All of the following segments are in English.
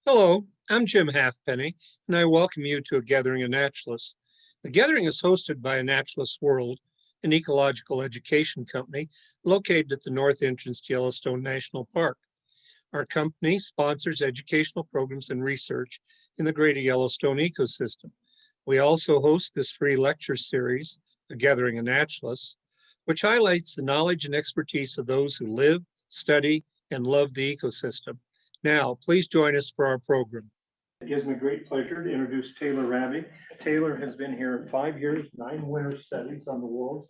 Hello, I'm Jim Halfpenny, and I welcome you to A Gathering of Naturalists. The gathering is hosted by A Naturalist World, an ecological education company located at the north entrance to Yellowstone National Park. Our company sponsors educational programs and research in the greater Yellowstone ecosystem. We also host this free lecture series, A Gathering of Naturalists, which highlights the knowledge and expertise of those who live, study, and love the ecosystem. Now, please join us for our program. It gives me great pleasure to introduce Taylor Rabe. Taylor has been here 5 years, 9 winter studies on the wolves,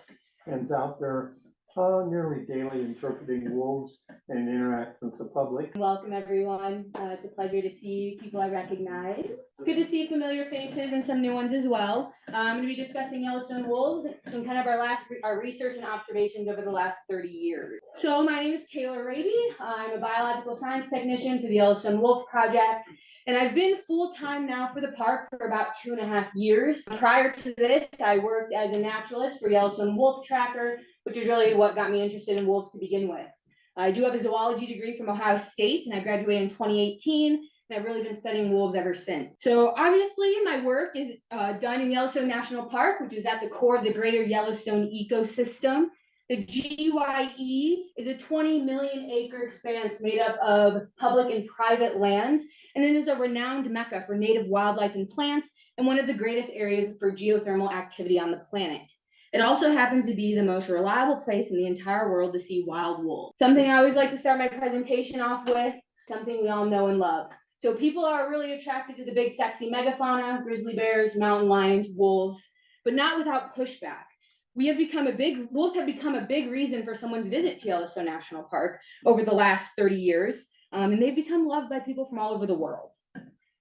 and is out there nearly daily interpreting wolves and interacting with the public. Welcome everyone. It's a pleasure to see people I recognize. Good to see familiar faces and some new ones as well. I'm going to be discussing Yellowstone wolves and kind of our research and observations over the last 30 years. So my name is Taylor Rabe. I'm a biological science technician for the Yellowstone Wolf Project. And I've been full-time now for the park for about 2.5 years. Prior to this, I worked as a naturalist for Yellowstone Wolf Tracker, which is really what got me interested in wolves to begin with. I do have a zoology degree from Ohio State, and I graduated in 2018, and I've really been studying wolves ever since. So obviously my work is done in Yellowstone National Park, which is at the core of the greater Yellowstone ecosystem. The GYE is a 20 million acre expanse made up of public and private lands, and it is a renowned mecca for native wildlife and plants, and one of the greatest areas for geothermal activity on the planet. It also happens to be the most reliable place in the entire world to see wild wolves. Something I always like to start my presentation off with, something we all know and love. So people are really attracted to the big sexy megafauna, grizzly bears, mountain lions, wolves, but not without pushback. Wolves have become a big reason for someone's visit to Yellowstone National Park over the last 30 years, and they've become loved by people from all over the world.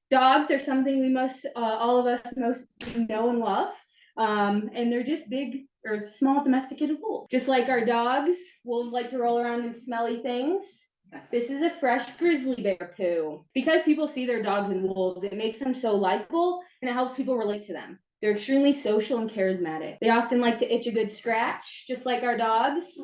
Dogs are something we all of us most know and love. And they're just big or small domesticated wolves. Just like our dogs, wolves like to roll around in smelly things. This is a fresh grizzly bear poo. Because people see their dogs and wolves, it makes them so likable and it helps people relate to them. They're extremely social and charismatic. They often like to itch a good scratch, just like our dogs.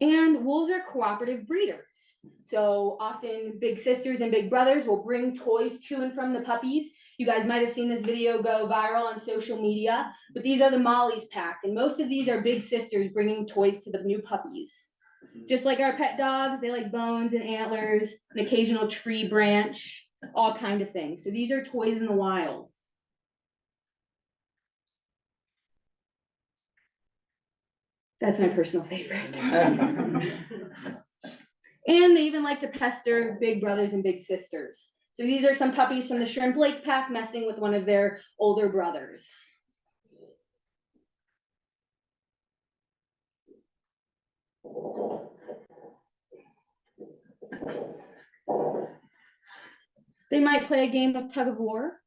And wolves are cooperative breeders. So often big sisters and big brothers will bring toys to and from the puppies. You guys might have seen this video go viral on social media, but these are the Molly's pack. And most of these are big sisters bringing toys to the new puppies. Just like our pet dogs, they like bones and antlers, an occasional tree branch, all kind of things. So these are toys in the wild. That's my personal favorite. And they even like to pester big brothers and big sisters. So these are some puppies from the Shrimp Lake pack messing with one of their older brothers. They might play a game of tug of war.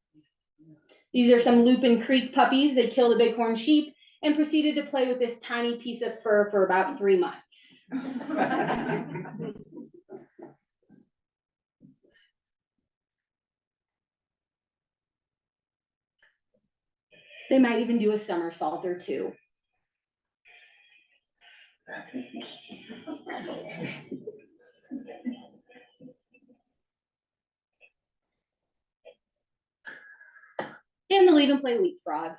These are some Lupin Creek puppies. They killed a bighorn sheep and proceeded to play with this tiny piece of fur for about 3 months. They might even do a somersault or two. And they'll even play leapfrog.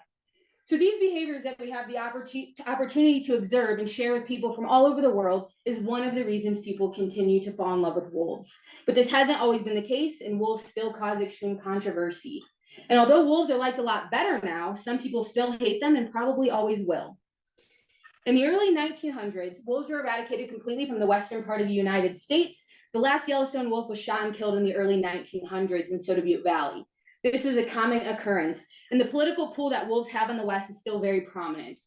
So these behaviors that we have the opportunity to observe and share with people from all over the world is one of the reasons people continue to fall in love with wolves. But this hasn't always been the case, and wolves still cause extreme controversy. And although wolves are liked a lot better now, some people still hate them and probably always will. In the early 1900s, wolves were eradicated completely from the western part of the United States. The last Yellowstone wolf was shot and killed in the early 1900s in Soda Butte Valley. This was a common occurrence, and the political pull that wolves have in the West is still very prominent.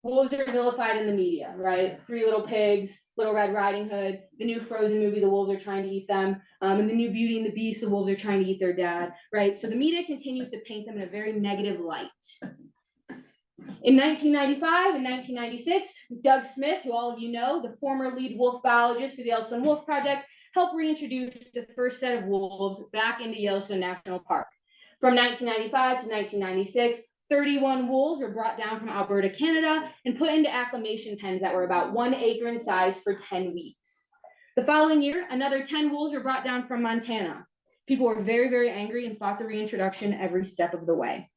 Wolves are vilified in the media, right? Three Little Pigs, Little Red Riding Hood, the new Frozen movie, the wolves are trying to eat them, and the new Beauty and the Beast, the wolves are trying to eat their dad, right? So the media continues to paint them in a very negative light. In 1995 and 1996, Doug Smith, who all of you know, the former lead wolf biologist for the Yellowstone Wolf Project, helped reintroduce the first set of wolves back into Yellowstone National Park. From 1995 to 1996, 31 wolves were brought down from Alberta, Canada, and put into acclimation pens that were about 1 acre in size for 10 weeks. The following year, another 10 wolves were brought down from Montana. People were very, very angry and fought the reintroduction every step of the way.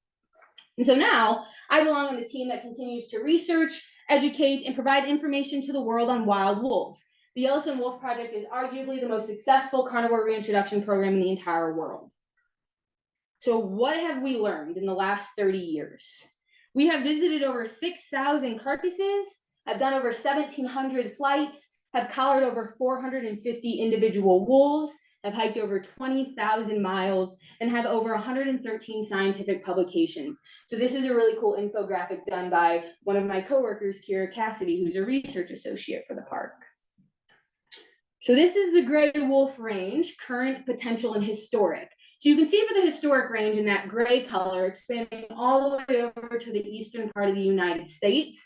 And so now I belong on the team that continues to research, educate, and provide information to the world on wild wolves. The Yellowstone Wolf Project is arguably the most successful carnivore reintroduction program in the entire world. So what have we learned in the last 30 years? We have visited over 6,000 carcasses, have done over 1,700 flights, have collared over 450 individual wolves, have hiked over 20,000 miles, and have over 113 scientific publications. So this is a really cool infographic done by one of my coworkers, Kira Cassidy, who's a research associate for the park. So this is the gray wolf range, current, potential, and historic. So you can see for the historic range in that gray color, expanding all the way over to the eastern part of the United States.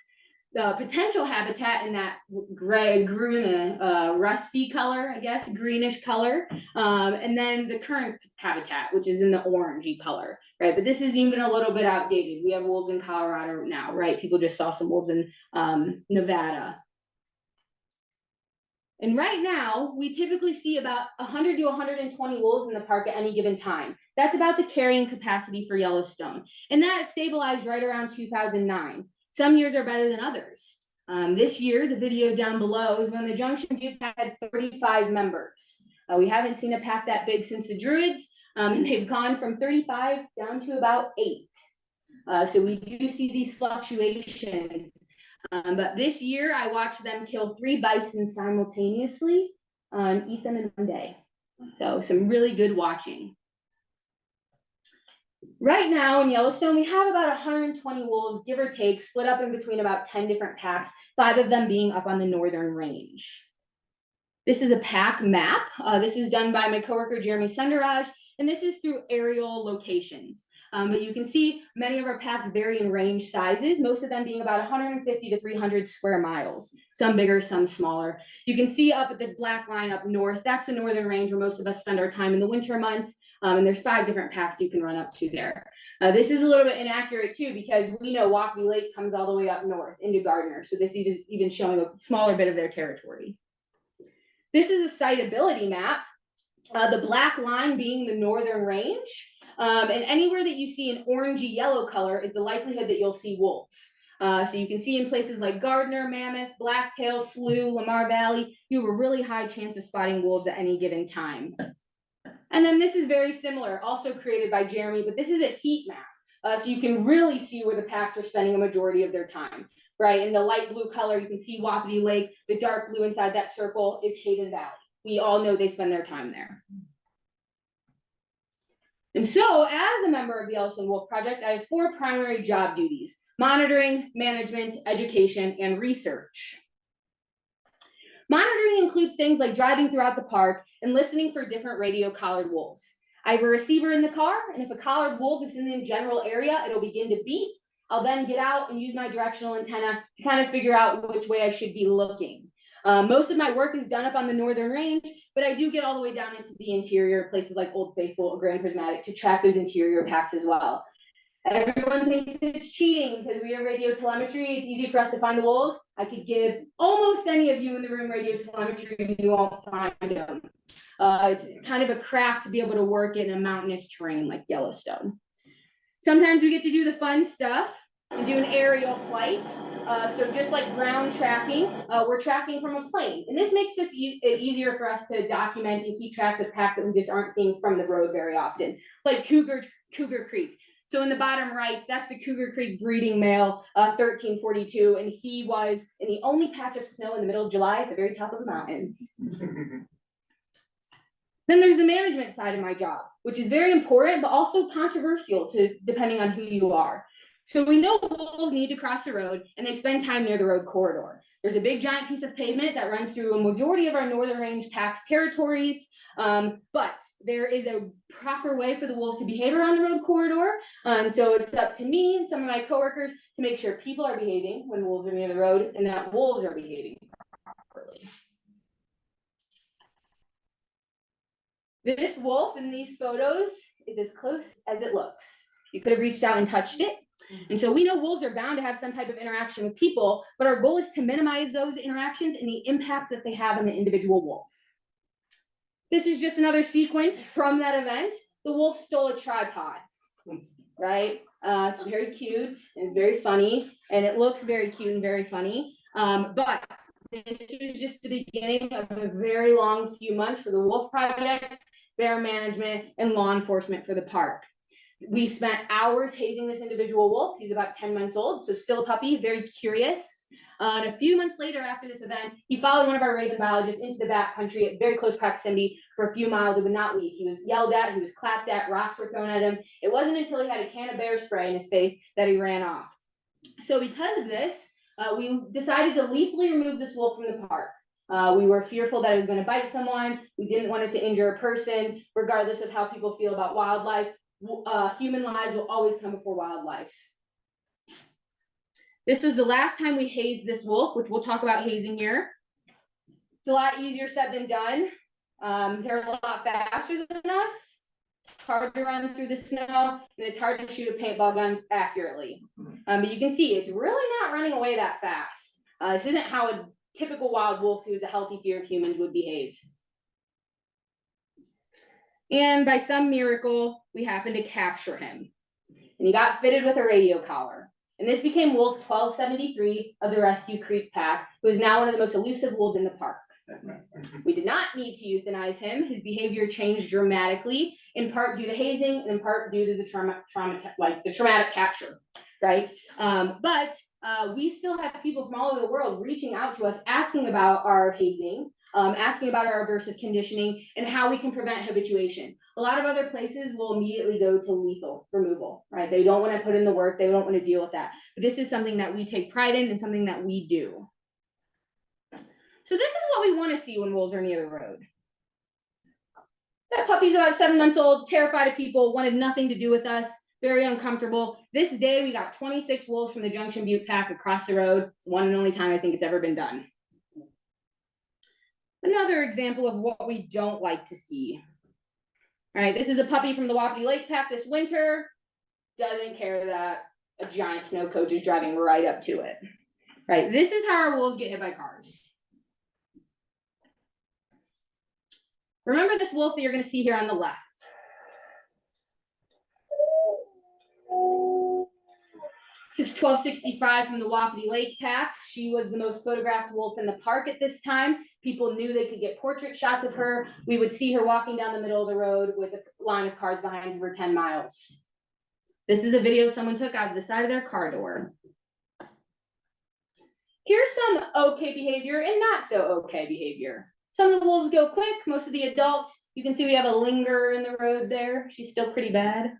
The potential habitat in that gray, green, rusty color, I guess, greenish color. And then the current habitat, which is in the orangey color, right? But this is even a little bit outdated. We have wolves in Colorado now, right? People just saw some wolves in Nevada. And right now, we typically see about 100 to 120 wolves in the park at any given time. That's about the carrying capacity for Yellowstone. And that stabilized right around 2009. Some years are better than others. This year, the video down below is when the Junction Butte Pack had 35 members. We haven't seen a pack that big since the Druids, and they've gone from 35 down to about 8. So we do see these fluctuations. But this year, I watched them kill 3 bison simultaneously and eat them in one day. So some really good watching. Right now in Yellowstone, we have about 120 wolves, give or take, split up in between about 10 different packs, 5 of them being up on the northern range. This is a pack map. This was done by my coworker, Jeremy Sundaraj, and this is through aerial locations. But you can see many of our packs vary in range sizes, most of them being about 150 to 300 square miles, some bigger, some smaller. You can see up at the black line up north, that's the northern range where most of us spend our time in the winter months. And there's 5 different packs you can run up to there. This is a little bit inaccurate too, because we know Walkley Lake comes all the way up north into Gardner. So this is even showing a smaller bit of their territory. This is a siteability map, the black line being the northern range. And anywhere that you see an orangey yellow color is the likelihood that you'll see wolves. So you can see in places like Gardner, Mammoth, Blacktail, Slough, Lamar Valley, you have a really high chance of spotting wolves at any given time. And then this is very similar, also created by Jeremy, but this is a heat map. So you can really see where the packs are spending a majority of their time, right? In the light blue color, you can see Wapiti Lake. The dark blue inside that circle is Hayden Valley. We all know they spend their time there. And so as a member of the Yellowstone Wolf Project, I have 4 primary job duties: monitoring, management, education, and research. Monitoring includes things like driving throughout the park and listening for different radio collared wolves. I have a receiver in the car, and if a collared wolf is in the general area, it'll begin to beep. I'll then get out and use my directional antenna to kind of figure out which way I should be looking. Most of my work is done up on the northern range, but I do get all the way down into the interior, places like Old Faithful or Grand Prismatic, to track those interior packs as well. Everyone thinks it's cheating because we have radio telemetry. It's easy for us to find the wolves. I could give almost any of you in the room radio telemetry and you won't find them. It's kind of a craft to be able to work in a mountainous terrain like Yellowstone. Sometimes we get to do the fun stuff and do an aerial flight. So just like ground tracking, we're tracking from a plane. And this makes it easier for us to document and keep tracks of packs that we just aren't seeing from the road very often, like Cougar Creek. So in the bottom right, that's the Cougar Creek breeding male, 1342, and he was in the only patch of snow in the middle of July at the very top of the mountain. Then there's the management side of my job, which is very important, but also controversial depending on who you are. So we know wolves need to cross the road, and they spend time near the road corridor. There's a big giant piece of pavement that runs through a majority of our northern range packs territories, but there is a proper way for the wolves to behave around the road corridor. So it's up to me and some of my coworkers to make sure people are behaving when wolves are near the road and that wolves are behaving properly. This wolf in these photos is as close as it looks. You could have reached out and touched it. And so we know wolves are bound to have some type of interaction with people, but our goal is to minimize those interactions and the impact that they have on the individual wolf. This is just another sequence from that event. The wolf stole a tripod, right? It's very cute and it's very funny, and it looks very cute and very funny. But this was just the beginning of a very long few months for the Wolf Project, bear management, and law enforcement for the park. We spent hours hazing this individual wolf. He's about 10 months old, so still a puppy, very curious. And a few months later after this event, he followed one of our Rabe biologists into the backcountry at very close proximity for a few miles. It would not leave. He was yelled at, he was clapped at, rocks were thrown at him. It wasn't until he had a can of bear spray in his face that he ran off. So because of this, we decided to lethally remove this wolf from the park. We were fearful that it was going to bite someone. We didn't want it to injure a person, regardless of how people feel about wildlife. Human lives will always come before wildlife. This was the last time we hazed this wolf, which we'll talk about hazing here. It's a lot easier said than done. They're a lot faster than us. It's hard to run through the snow, and it's hard to shoot a paintball gun accurately. But you can see it's really not running away that fast. This isn't how a typical wild wolf who has a healthy fear of humans would behave. And by some miracle, we happened to capture him. And he got fitted with a radio collar. And this became Wolf 1273 of the Rescue Creek Pack, who is now one of the most elusive wolves in the park. We did not need to euthanize him. His behavior changed dramatically, in part due to hazing and in part due to the traumatic capture, right? But we still have people from all over the world reaching out to us, asking about our hazing, asking about our aversive conditioning and how we can prevent habituation. A lot of other places will immediately go to lethal removal, right? They don't want to put in the work. They don't want to deal with that. But this is something that we take pride in and something that we do. So this is what we want to see when wolves are near the road. That puppy's about 7 months old, terrified of people, wanted nothing to do with us, very uncomfortable. This day, we got 26 wolves from the Junction Butte Pack across the road. It's one and only time I think it's ever been done. Another example of what we don't like to see. All right, this is a puppy from the Wapiti Lake Pack this winter. Doesn't care that a giant snow coach is driving right up to it. Right, this is how our wolves get hit by cars. Remember this wolf that you're going to see here on the left. This is 1265 from the Wapiti Lake Pack. She was the most photographed wolf in the park at this time. People knew they could get portrait shots of her. We would see her walking down the middle of the road with a line of cars behind her for 10 miles. This is a video someone took out of the side of their car door. Here's some okay behavior and not so okay behavior. Some of the wolves go quick, most of the adults. You can see we have a linger in the road there. She's still pretty bad.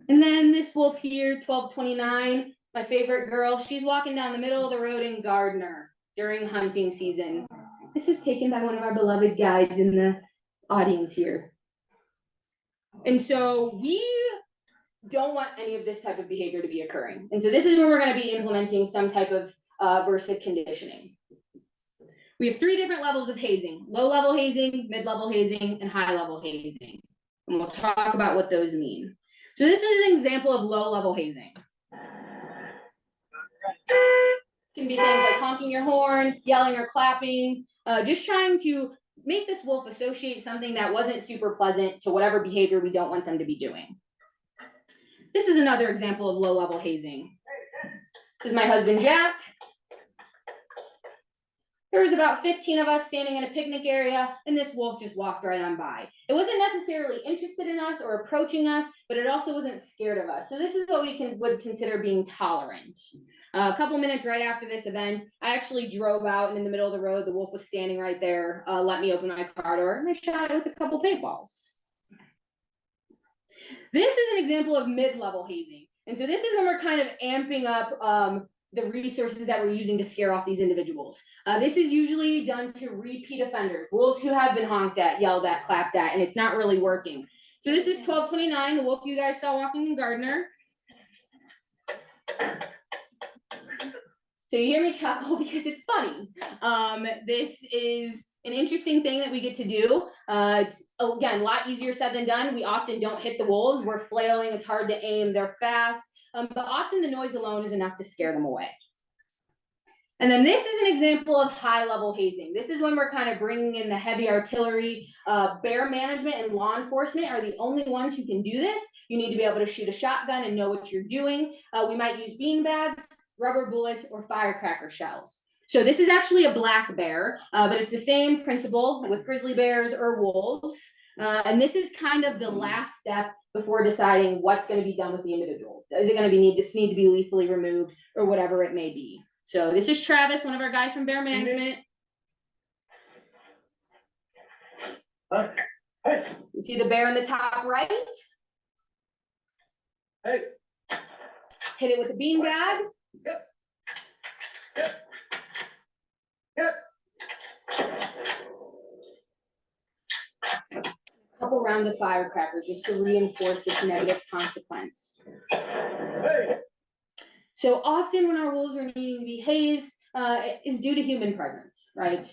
And then this wolf here, 1229, my favorite girl. She's walking down the middle of the road in Gardner during hunting season. This was taken by one of our beloved guides in the audience here. And so we don't want any of this type of behavior to be occurring. And so this is when we're going to be implementing some type of aversive conditioning. We have 3 different levels of hazing: low-level hazing, mid-level hazing, and high-level hazing. And we'll talk about what those mean. So this is an example of low-level hazing. It can be things like honking your horn, yelling or clapping, just trying to make this wolf associate something that wasn't super pleasant to whatever behavior we don't want them to be doing. This is another example of low-level hazing. This is my husband, Jack. There was about 15 of us standing in a picnic area, and this wolf just walked right on by. It wasn't necessarily interested in us or approaching us, but it also wasn't scared of us. So this is what we would consider being tolerant. A couple minutes right after this event, I actually drove out, and in the middle of the road, the wolf was standing right there, let me open my car door, and I shot it with a couple paintballs. This is an example of mid-level hazing. And so this is when we're kind of amping up the resources that we're using to scare off these individuals. This is usually done to repeat offenders, wolves who have been honked at, yelled at, clapped at, and it's not really working. So this is 1229, the wolf you guys saw walking in Gardner. So you hear me chuckle because it's funny. This is an interesting thing that we get to do. It's, again, a lot easier said than done. We often don't hit the wolves. We're flailing. It's hard to aim. They're fast. But often the noise alone is enough to scare them away. And then this is an example of high-level hazing. This is when we're kind of bringing in the heavy artillery. Bear management and law enforcement are the only ones who can do this. You need to be able to shoot a shotgun and know what you're doing. We might use bean bags, rubber bullets, or firecracker shells. So this is actually a black bear, but it's the same principle with grizzly bears or wolves. And this is kind of the last step before deciding what's going to be done with the individual. Is it going to need to be lethally removed or whatever it may be? So this is Travis, one of our guys from Bear Management. Hey. You see the bear in the top right? Hey. Hit it with a bean bag. Yep. Yep. A couple rounds of firecrackers just to reinforce this negative consequence. Hey. So often when our wolves are needing to be hazed, is due to human presence, right?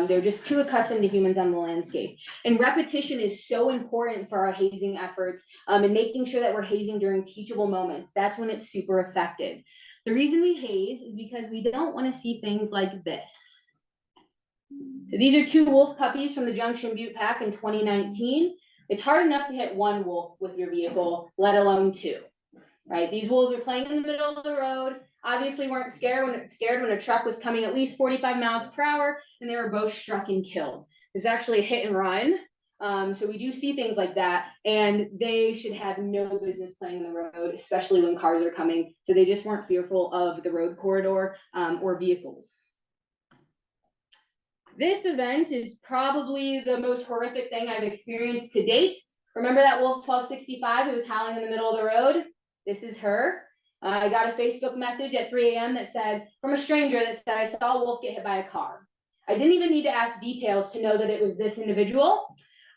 They're just too accustomed to humans on the landscape. And repetition is so important for our hazing efforts, and making sure that we're hazing during teachable moments. That's when it's super effective. The reason we haze is because we don't want to see things like this. So these are 2 wolf puppies from the Junction Butte Pack in 2019. It's hard enough to hit 1 wolf with your vehicle, let alone 2. Right, these wolves are playing in the middle of the road. Obviously, weren't scared when a truck was coming at least 45 miles per hour, and they were both struck and killed. It's actually a hit and run. So we do see things like that, and they should have no business playing in the road, especially when cars are coming. So they just weren't fearful of the road corridor or vehicles. This event is probably the most horrific thing I've experienced to date. Remember that wolf 1265 who was howling in the middle of the road? This is her. I got a Facebook message at 3 a.m. that said, from a stranger that said, I saw a wolf get hit by a car. I didn't even need to ask details to know that it was this individual.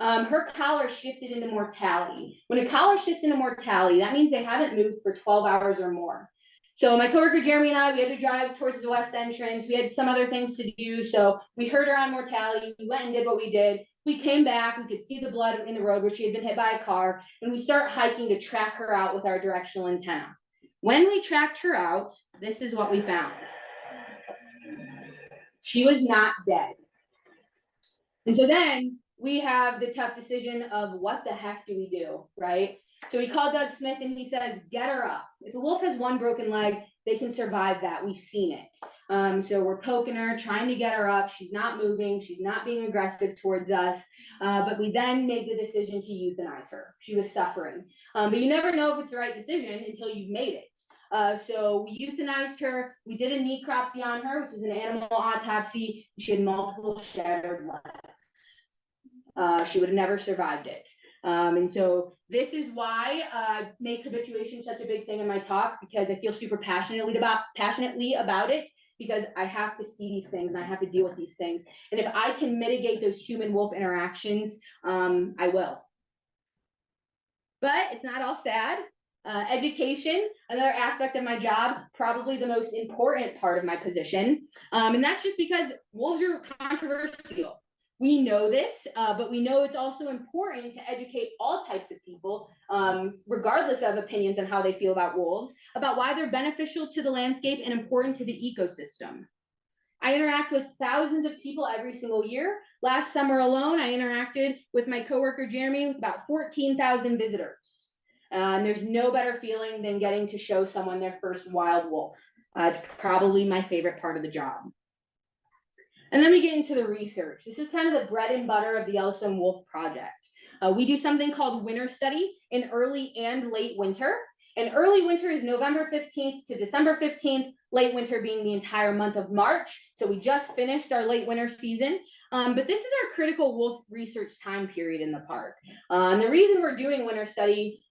Her collar shifted into mortality. When a collar shifts into mortality, that means they haven't moved for 12 hours or more. So my coworker Jeremy and I, we had to drive towards the west entrance. We had some other things to do. So we heard her on mortality. We went and did what we did. We came back, we could see the blood in the road where she had been hit by a car, and we start hiking to track her out with our directional antenna. When we tracked her out, this is what we found. She was not dead. And so then we have the tough decision of what the heck do we do, right? So we called Doug Smith and he says, get her up. If a wolf has 1 broken leg, they can survive that. We've seen it. So we're poking her, trying to get her up. She's not moving. She's not being aggressive towards us. But we then made the decision to euthanize her. She was suffering. But you never know if it's the right decision until you've made it. So we euthanized her. We did a necropsy on her, which is an animal autopsy. She had multiple shattered legs. She would have never survived it. And so this is why I make habituation such a big thing in my talk, because I feel super passionately about it, because I have to see these things and I have to deal with these things. And if I can mitigate those human-wolf interactions, I will. But it's not all sad. Education, another aspect of my job, probably the most important part of my position. And that's just because wolves are controversial. We know this, but we know it's also important to educate all types of people, regardless of opinions on how they feel about wolves, about why they're beneficial to the landscape and important to the ecosystem. I interact with thousands of people every single year. Last summer alone, I interacted with my coworker Jeremy with about 14,000 visitors. And there's no better feeling than getting to show someone their first wild wolf. It's probably my favorite part of the job. And then we get into the research. This is kind of the bread and butter of the Yellowstone Wolf Project. We do something called winter study in early and late winter. And early winter is November 15th to December 15th, late winter being the entire month of March. So we just finished our late winter season. But this is our critical wolf research time period in the park. And the reason we're doing winter study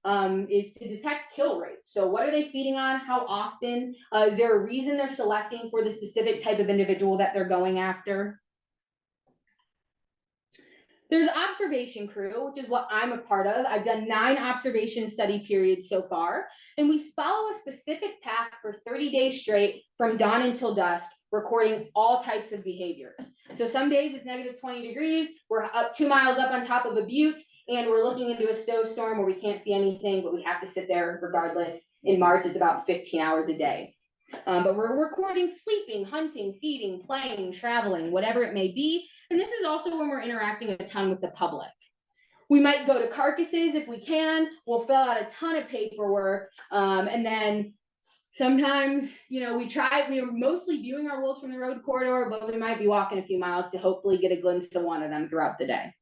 is to detect kill rates. So what are they feeding on? How often? Is there a reason they're selecting for the specific type of individual that they're going after? There's observation crew, which is what I'm a part of. I've done 9 observation study periods so far, and we follow a specific path for 30 days straight from dawn until dusk, recording all types of behaviors. So some days it's negative 20 degrees. We're up 2 miles up on top of a butte, and we're looking into a snowstorm where we can't see anything, but we have to sit there regardless. In March, it's about 15 hours a day. But we're recording sleeping, hunting, feeding, playing, traveling, whatever it may be. And this is also when we're interacting a ton with the public. We might go to carcasses if we can. We'll fill out a ton of paperwork. And then sometimes, we're mostly viewing our wolves from the road corridor, but we might be walking a few miles to hopefully get a glimpse of one of them throughout the day.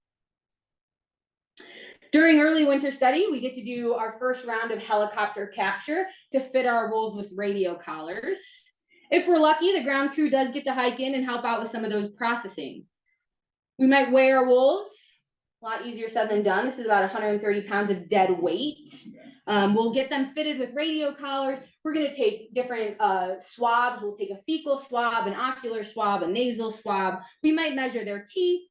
During early winter study, we get to do our first round of helicopter capture to fit our wolves with radio collars. If we're lucky, the ground crew does get to hike in and help out with some of those processing. We might weigh our wolves. A lot easier said than done. This is about 130 pounds of dead weight. We'll get them fitted with radio collars. We're going to take different swabs. We'll take a fecal swab, an ocular swab, a nasal swab. We might measure their teeth.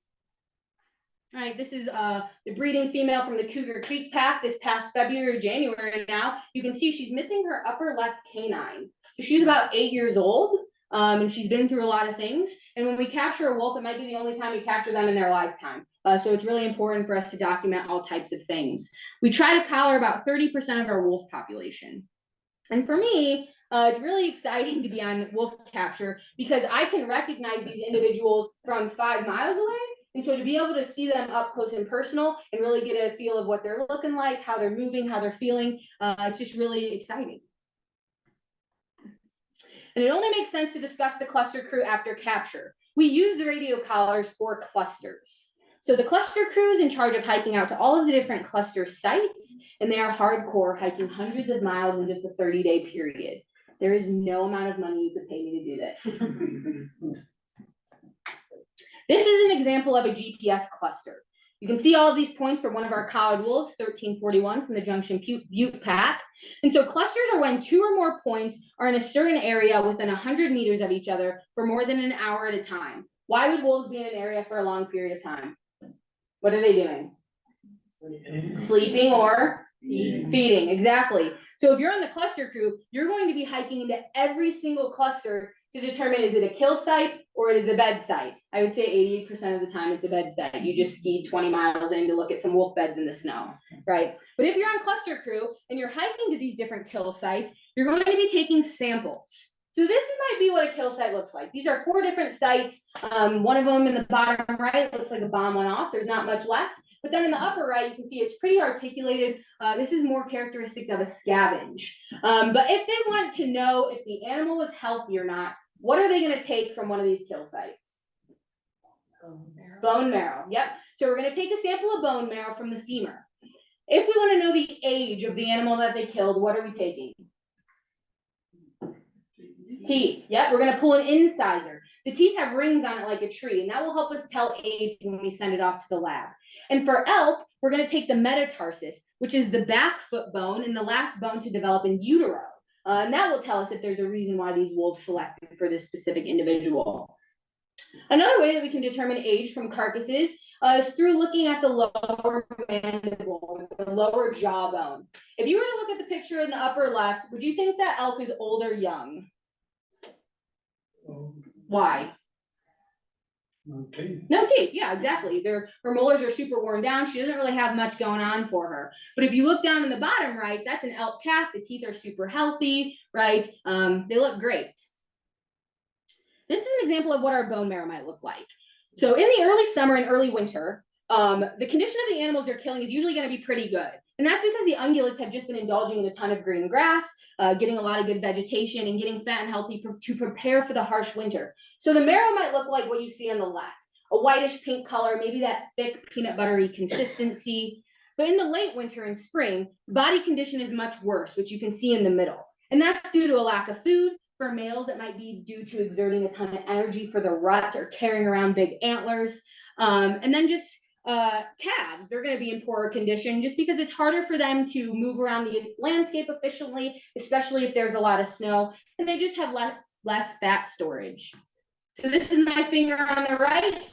All right, this is the breeding female from the Cougar Creek pack this past February or January now. You can see she's missing her upper left canine. So she's about 8 years old, and she's been through a lot of things. And when we capture a wolf, it might be the only time we capture them in their lifetime. So it's really important for us to document all types of things. We try to collar about 30% of our wolf population. And for me, it's really exciting to be on wolf capture because I can recognize these individuals from 5 miles away. And so to be able to see them up close and personal and really get a feel of what they're looking like, how they're moving, how they're feeling, it's just really exciting. And it only makes sense to discuss the cluster crew after capture. We use the radio collars for clusters. So the cluster crew is in charge of hiking out to all of the different cluster sites, and they are hardcore, hiking hundreds of miles in just a 30-day period. There is no amount of money you could pay me to do this. This is an example of a GPS cluster. You can see all of these points for one of our collared wolves, 1341 from the Junction Butte pack. And so clusters are when 2 or more points are in a certain area within 100 meters of each other for more than an hour at a time. Why would wolves be in an area for a long period of time? What are they doing? Sleeping or feeding, exactly. So if you're on the cluster crew, you're going to be hiking into every single cluster to determine is it a kill site or it is a bed site. I would say 88% of the time it's a bed site. You just skied 20 miles in to look at some wolf beds in the snow, right? But if you're on cluster crew and you're hiking to these different kill sites, you're going to be taking samples. So this might be what a kill site looks like. These are 4 different sites. One of them in the bottom right looks like a bomb went off. There's not much left. But then in the upper right, you can see it's pretty articulated. This is more characteristic of a scavenge. But if they want to know if the animal is healthy or not, what are they going to take from one of these kill sites? Bone marrow. Yep. So we're going to take a sample of bone marrow from the femur. If we want to know the age of the animal that they killed, what are we taking? Teeth. Yep. We're going to pull an incisor. The teeth have rings on it like a tree, and that will help us tell age when we send it off to the lab. And for elk, we're going to take the metatarsus, which is the back foot bone and the last bone to develop in utero. And that will tell us if there's a reason why these wolves selected for this specific individual. Another way that we can determine age from carcasses is through looking at the lower mandible, the lower jawbone. If you were to look at the picture in the upper left, would you think that elk is old or young? Why? No teeth. No teeth, yeah, exactly. Her molars are super worn down. She doesn't really have much going on for her. But if you look down in the bottom right, that's an elk calf. The teeth are super healthy, right? They look great. This is an example of what our bone marrow might look like. So in the early summer and early winter, the condition of the animals they're killing is usually going to be pretty good. And that's because the ungulates have just been indulging in a ton of green grass, getting a lot of good vegetation and getting fat and healthy to prepare for the harsh winter. So the marrow might look like what you see on the left, a whitish pink color, maybe that thick peanut buttery consistency. But in the late winter and spring, the body condition is much worse, which you can see in the middle. And that's due to a lack of food. For males, it might be due to exerting a ton of energy for the rut or carrying around big antlers. And then just calves, they're going to be in poorer condition just because it's harder for them to move around the landscape efficiently, especially if there's a lot of snow, and they just have less fat storage. So this is my finger on the right.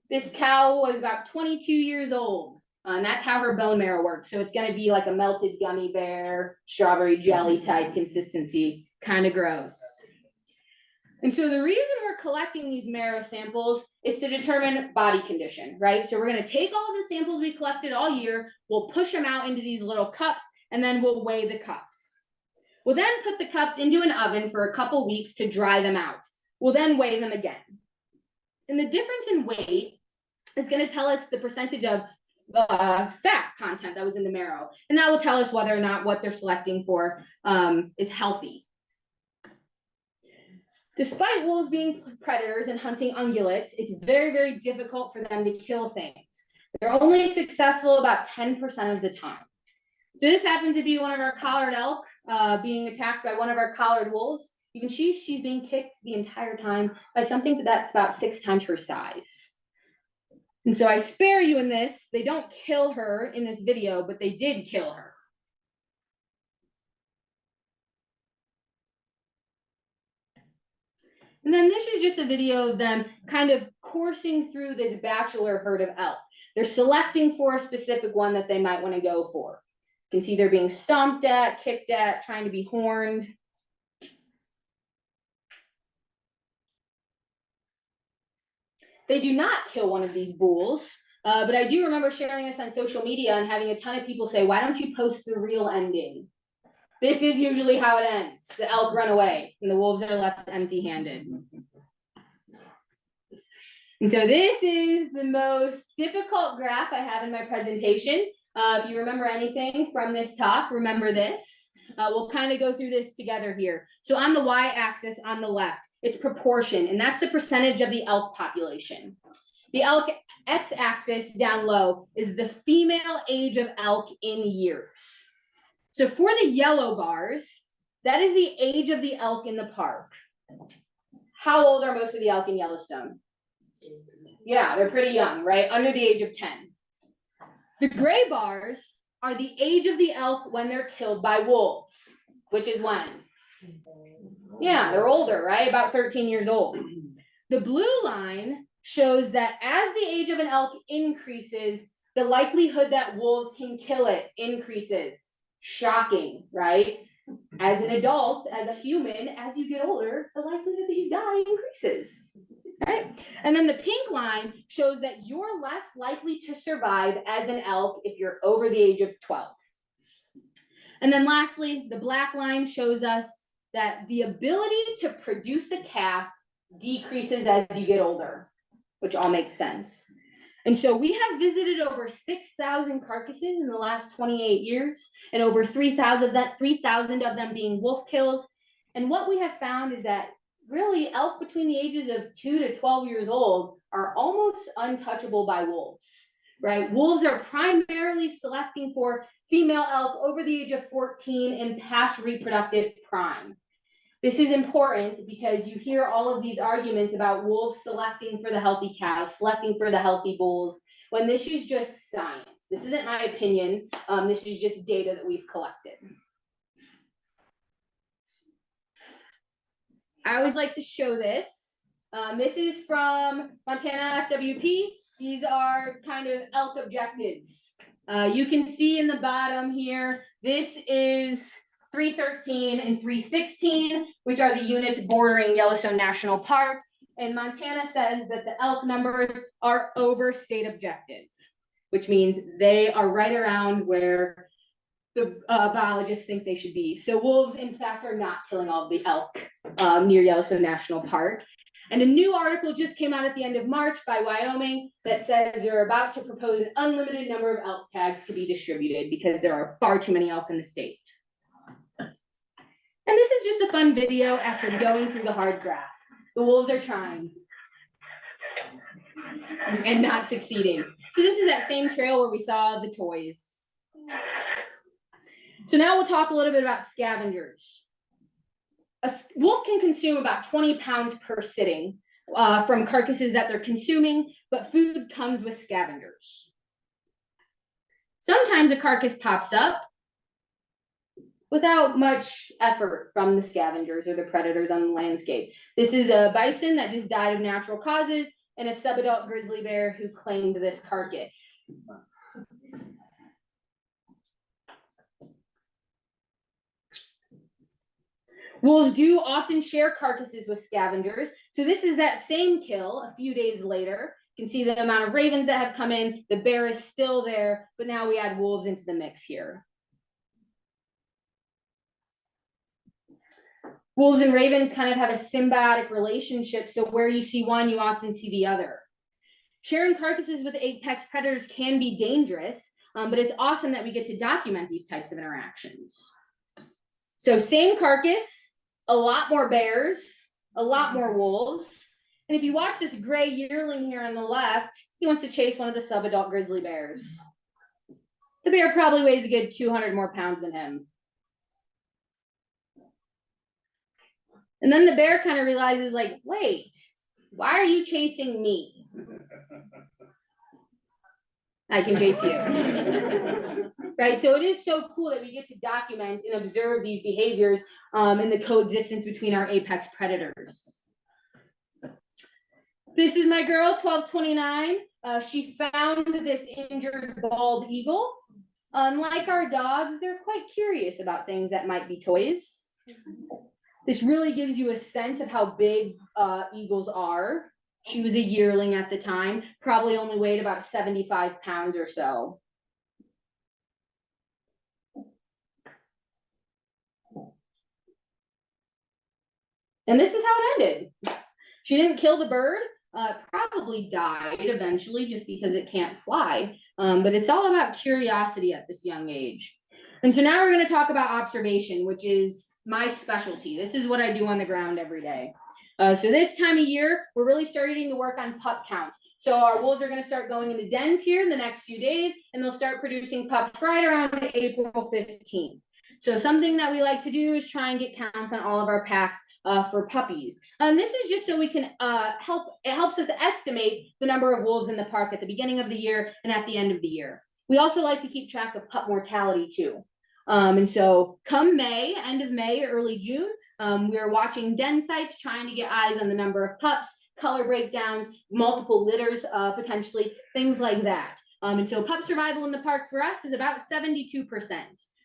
This cow was about 22 years old, and that's how her bone marrow works. So it's going to be like a melted gummy bear, strawberry jelly type consistency, kind of gross. And so the reason we're collecting these marrow samples is to determine body condition, right? So we're going to take all of the samples we collected all year, we'll push them out into these little cups, and then we'll weigh the cups. We'll then put the cups into an oven for a couple weeks to dry them out. We'll then weigh them again. And the difference in weight is going to tell us the percentage of fat content that was in the marrow. And that will tell us whether or not what they're selecting for is healthy. Despite wolves being predators and hunting ungulates, it's very, very difficult for them to kill things. They're only successful about 10% of the time. So this happened to be one of our collared elk being attacked by one of our collared wolves. You can see she's being kicked the entire time by something that's about 6 times her size. And so I spare you in this. They don't kill her in this video, but they did kill her. And then this is just a video of them kind of coursing through this bachelor herd of elk. They're selecting for a specific one that they might want to go for. You can see they're being stomped at, kicked at, trying to be horned. They do not kill one of these bulls, but I do remember sharing this on social media and having a ton of people say, why don't you post the real ending? This is usually how it ends. The elk run away and the wolves are left empty-handed. And so this is the most difficult graph I have in my presentation. If you remember anything from this talk, remember this. We'll kind of go through this together here. So on the y-axis on the left, it's proportion, and that's the percentage of the elk population. The elk x-axis down low is the female age of elk in years. So for the yellow bars, that is the age of the elk in the park. How old are most of the elk in Yellowstone? Yeah, they're pretty young, right? Under the age of 10. The gray bars are the age of the elk when they're killed by wolves, which is when? Yeah, they're older, right? About 13 years old. The blue line shows that as the age of an elk increases, the likelihood that wolves can kill it increases. Shocking, right? As an adult, as a human, as you get older, the likelihood that you die increases. Right? And then the pink line shows that you're less likely to survive as an elk if you're over the age of 12. And then lastly, the black line shows us that the ability to produce a calf decreases as you get older, which all makes sense. And so we have visited over 6,000 carcasses in the last 28 years, and over 3,000 of them being wolf kills. And what we have found is that really elk between the ages of 2 to 12 years old are almost untouchable by wolves, right? Wolves are primarily selecting for female elk over the age of 14 in past reproductive prime. This is important because you hear all of these arguments about wolves selecting for the healthy cows, selecting for the healthy bulls, when this is just science. This isn't my opinion. This is just data that we've collected. I always like to show this. This is from Montana FWP. These are kind of elk objectives. You can see in the bottom here, this is 313 and 316, which are the units bordering Yellowstone National Park. And Montana says that the elk numbers are over state objectives, which means they are right around where the biologists think they should be. So wolves, in fact, are not killing all of the elk near Yellowstone National Park. And a new article just came out at the end of March by Wyoming that says they're about to propose an unlimited number of elk tags to be distributed because there are far too many elk in the state. And this is just a fun video after going through the hard graph. The wolves are trying and not succeeding. So this is that same trail where we saw the toys. So now we'll talk a little bit about scavengers. A wolf can consume about 20 pounds per sitting from carcasses that they're consuming, but food comes with scavengers. Sometimes a carcass pops up without much effort from the scavengers or the predators on the landscape. This is a bison that just died of natural causes and a subadult grizzly bear who claimed this carcass. Wolves do often share carcasses with scavengers. So this is that same kill a few days later. You can see the amount of ravens that have come in. The bear is still there, but now we add wolves into the mix here. Wolves and ravens kind of have a symbiotic relationship. So where you see one, you often see the other. Sharing carcasses with apex predators can be dangerous, but it's awesome that we get to document these types of interactions. So same carcass, a lot more bears, a lot more wolves. And if you watch this gray yearling here on the left, he wants to chase one of the subadult grizzly bears. The bear probably weighs a good 200 more pounds than him. And then the bear kind of realizes, like, wait, why are you chasing me? I can chase you. Right, so it is so cool that we get to document and observe these behaviors and the coexistence between our apex predators. This is my girl, 1229. She found this injured bald eagle. Like our dogs, they're quite curious about things that might be toys. This really gives you a sense of how big eagles are. She was a yearling at the time, probably only weighed about 75 pounds or so. And this is how it ended. She didn't kill the bird, probably died eventually just because it can't fly. But it's all about curiosity at this young age. And so now we're going to talk about observation, which is my specialty. This is what I do on the ground every day. So this time of year, we're really starting to work on pup counts. So our wolves are going to start going into dens here in the next few days, and they'll start producing pups right around April 15th. So something that we like to do is try and get counts on all of our packs for puppies. And this is just so we can it helps us estimate the number of wolves in the park at the beginning of the year and at the end of the year. We also like to keep track of pup mortality too. And so come May, end of May, early June, we are watching den sites, trying to get eyes on the number of pups, color breakdowns, multiple litters, potentially, things like that. And so pup survival in the park for us is about 72%.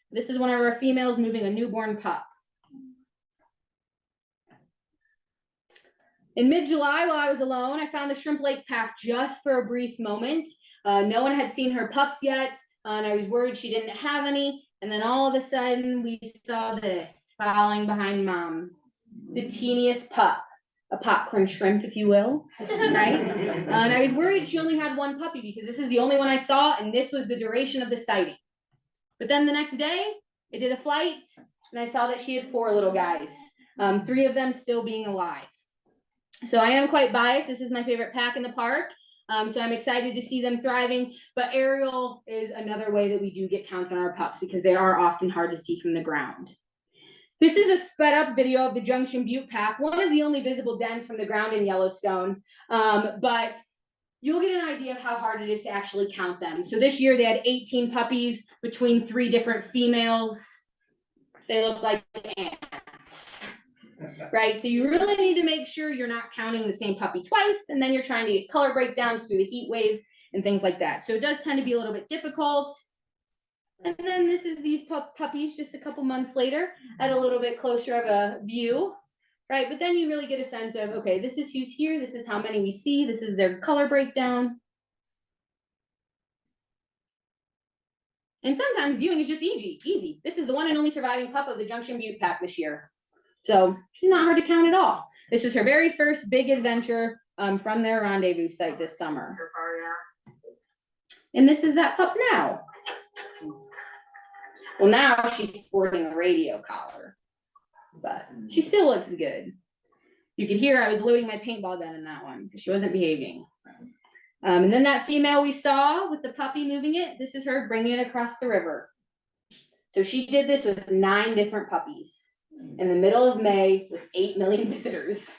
This is one of our females moving a newborn pup. In mid-July, while I was alone, I found the shrimp lake pack just for a brief moment. No one had seen her pups yet, and I was worried she didn't have any. And then all of a sudden, we saw this following behind mom, the teeniest pup, a popcorn shrimp, if you will, right? And I was worried she only had one puppy because this is the only one I saw, and this was the duration of the sighting. But then the next day, I did a flight, and I saw that she had 4 little guys, 3 of them still being alive. So I am quite biased. This is my favorite pack in the park. So I'm excited to see them thriving, but aerial is another way that we do get counts on our pups because they are often hard to see from the ground. This is a sped up video of the Junction Butte pack, one of the only visible dens from the ground in Yellowstone, but you'll get an idea of how hard it is to actually count them. So this year they had 18 puppies between 3 different females. They look like ants. Right, so you really need to make sure you're not counting the same puppy twice, and then you're trying to get color breakdowns through the heat waves and things like that. So it does tend to be a little bit difficult. And then this is these puppies just a couple months later at a little bit closer of a view, right? But then you really get a sense of, okay, this is who's here, this is how many we see, this is their color breakdown. And sometimes viewing is just easy. This is the one and only surviving pup of the Junction Butte pack this year. So she's not hard to count at all. This was her very first big adventure from their rendezvous site this summer. And this is that pup now. Well, now she's sporting a radio collar, but she still looks good. You could hear I was loading my paintball gun in that one because she wasn't behaving. And then that female we saw with the puppy moving it, this is her bringing it across the river. So she did this with 9 different puppies in the middle of May with 8 million visitors.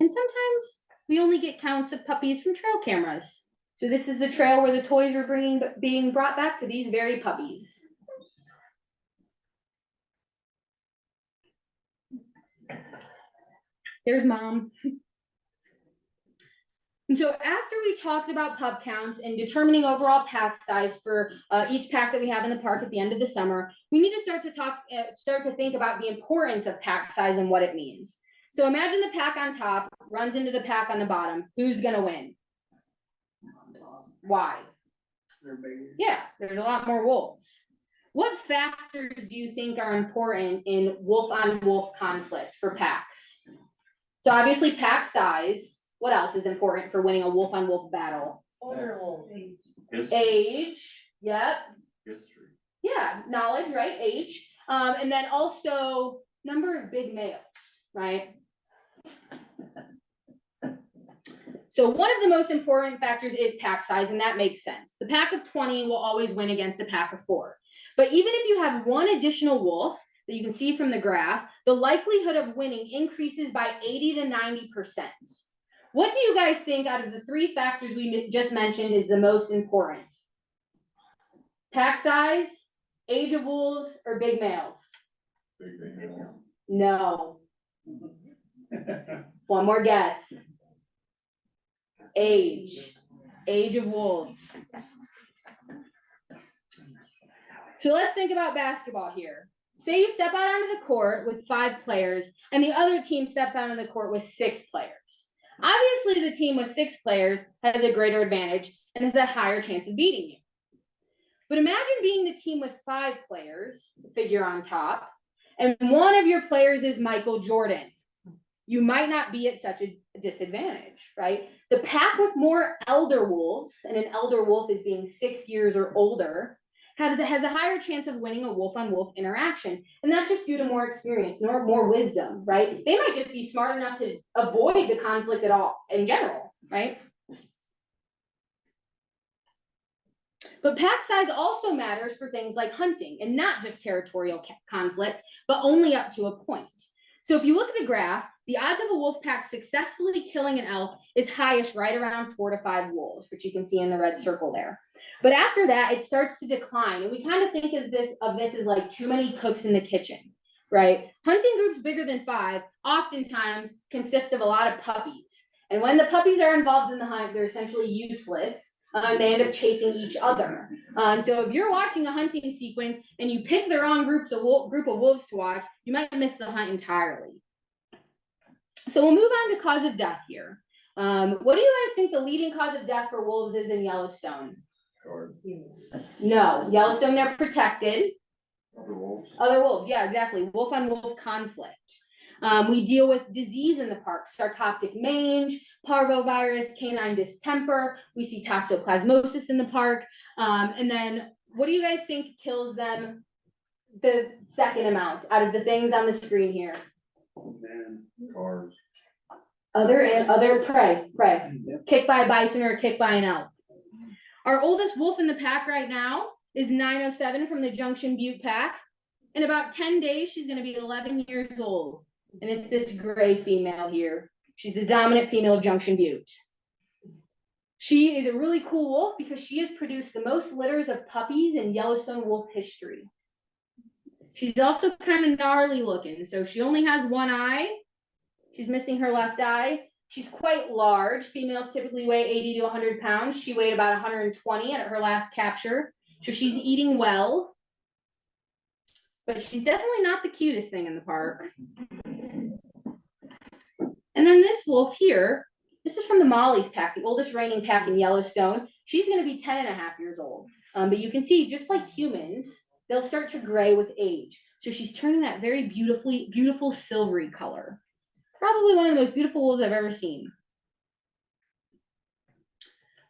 And sometimes we only get counts of puppies from trail cameras. So this is the trail where the toys were being brought back to these very puppies. There's mom. And so after we talked about pup counts and determining overall pack size for each pack that we have in the park at the end of the summer, we need to start to think about the importance of pack size and what it means. So imagine the pack on top runs into the pack on the bottom. Who's going to win? Why? Yeah, there's a lot more wolves. What factors do you think are important in wolf-on-wolf conflict for packs? So obviously pack size. What else is important for winning a wolf-on-wolf battle? Older wolves. Age. Yep. History. Yeah, knowledge, right? Age. And then also number of big males, right? So one of the most important factors is pack size, and that makes sense. The pack of 20 will always win against a pack of 4. But even if you have one additional wolf that you can see from the graph, the likelihood of winning increases by 80 to 90%. What do you guys think out of the 3 factors we just mentioned is the most important? Pack size, age of wolves, or big males? Big males. No. One more guess. Age of wolves. So let's think about basketball here. Say you step out onto the court with 5 players and the other team steps out onto the court with 6 players. Obviously, the team with 6 players has a greater advantage and has a higher chance of beating you. But imagine being the team with 5 players, the figure on top, and one of your players is Michael Jordan. You might not be at such a disadvantage, right? The pack with more elder wolves, and an elder wolf is being 6 years or older, has a higher chance of winning a wolf-on-wolf interaction. And that's just due to more experience, more wisdom, right? They might just be smart enough to avoid the conflict at all, in general, right? But pack size also matters for things like hunting, and not just territorial conflict, but only up to a point. So if you look at the graph, the odds of a wolf pack successfully killing an elk is highest right around 4 to 5 wolves, which you can see in the red circle there. But after that, it starts to decline. And we kind of think of this as like too many cooks in the kitchen, right? Hunting groups bigger than 5 oftentimes consist of a lot of puppies. And when the puppies are involved in the hunt, they're essentially useless. They end up chasing each other. So if you're watching a hunting sequence and you pick the wrong group of wolves to watch, you might miss the hunt entirely. So we'll move on to cause of death here. What do you guys think the leading cause of death for wolves is in Yellowstone? No, Yellowstone, they're protected. Other wolves, yeah, exactly. Wolf-on-wolf conflict. We deal with disease in the park, sarcoptic mange, parvovirus, canine distemper. We see toxoplasmosis in the park. And then what do you guys think kills them the second amount out of the things on the screen here? Cars. Other prey. Kicked by a bison or kicked by an elk. Our oldest wolf in the pack right now is 907 from the Junction Butte pack. In about 10 days, she's going to be 11 years old. And it's this gray female here. She's the dominant female of Junction Butte. She is a really cool wolf because she has produced the most litters of puppies in Yellowstone wolf history. She's also kind of gnarly looking. So she only has one eye. She's missing her left eye. She's quite large. Females typically weigh 80 to 100 pounds. She weighed about 120 at her last capture. So she's eating well. But she's definitely not the cutest thing in the park. And then this wolf here, this is from the Molly's pack, the oldest reigning pack in Yellowstone. She's going to be 10 and a half years old. But you can see, just like humans, they'll start to gray with age. So she's turning that very beautiful silvery color. Probably one of the most beautiful wolves I've ever seen.